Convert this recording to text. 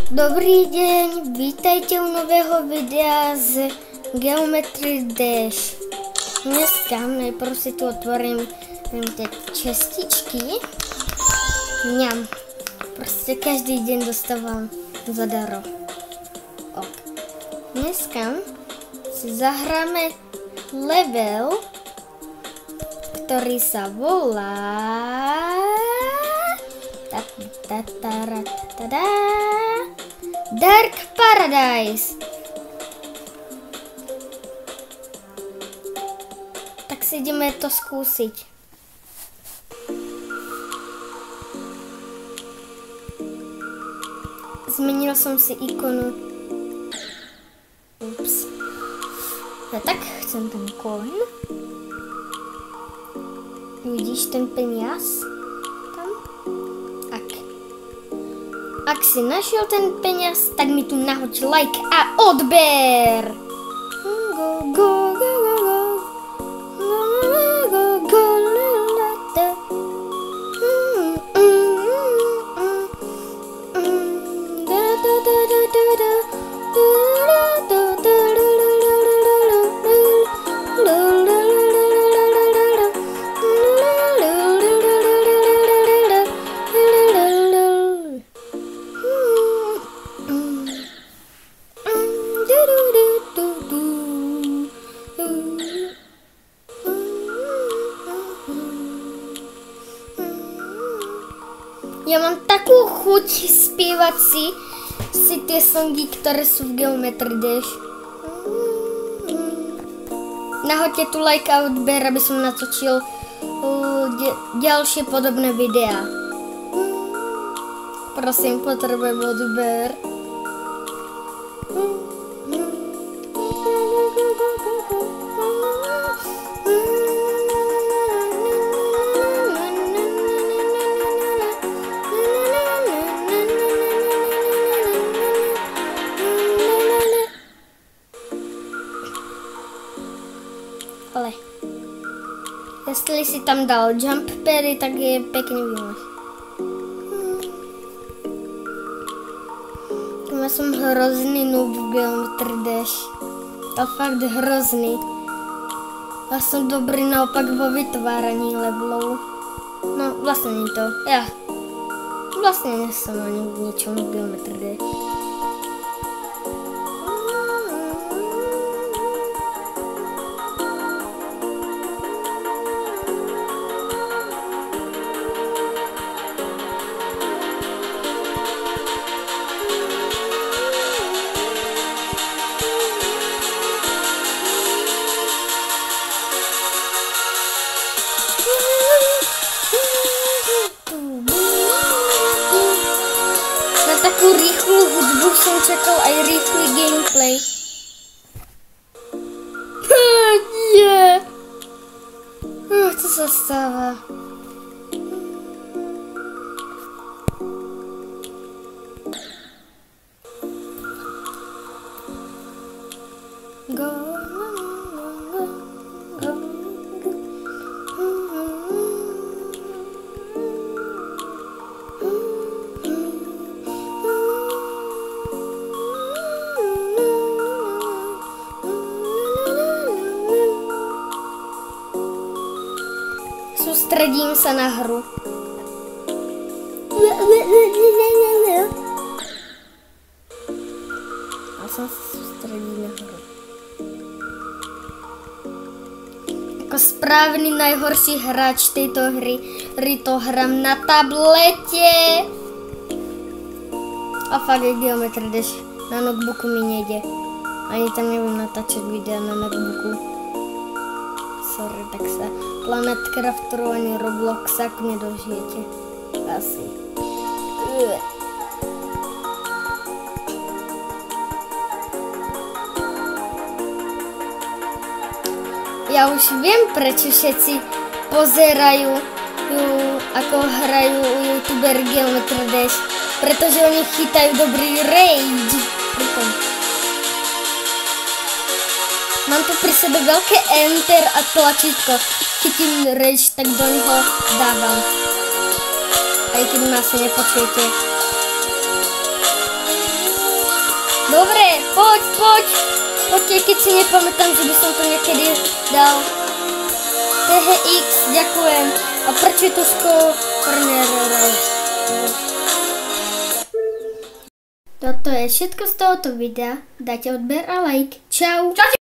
Dobrý deň, vítajte u nového videa z Geometry Dash. Dneska najprv si tu otvorím tie čestičky. Mňam. Proste každý deň dostávam zadaro. Dneska si zahráme level, ktorý sa volá Dark Paradise. Tak si ideme to skúsiť. Zmenil som si ikonu. Ups. Ja tak chcem ten coin. Vidíš ten peniaz? Tam? Ak si našiel ten peniaz, tak mi tu nahoď like a odber! Ja mám takú chuť spievať si tie songy, ktoré sú v Geometry Dash. Nahoďte tu like a odber, aby som natočil ďalšie podobné videá. Prosím, potrebujem odber. Ale jestli si tam dal jump pady, tak je pekne vymož. Ja som hrozný noob v Geometry Dash. To fakt hrozný. Ja som dobrý naopak vo vytváraní levelov. No vlastne nie to. Ja vlastne nie som ani v ničom v Geometry Dash. Takú rýchlu hudbu som čakal aj rýchly gameplay. Nie. Co sa stáva? Sústredím sa na hru. A som sa sústredil na hru. Ako správny najhorší hráč tejto hry to hrám na tablete. A fakt je Geometry Dash. Na notebooku mi nejde. Ani tam neviem natáčať videa na notebooku. Sorry, tak sa Planet Crafteru ani Robloxa nedožijete. Asi. Ja už viem, prečo všetci pozerajú, ako hrajú youtuber Geometry Dash. Pretože oni chytajú dobrý rage. Mám tu pri sebe veľké enter a tlačítko. Chytím rage, tak do neho dávam. Aj keď ma asi nepočujete. Dobre, poď. Poďte, keď si nepamätám, že by som to niekedy dal. THX, ďakujem. A prečetuško Prnerere. Toto je všetko z tohoto videa. Dajte odber a like. Čau.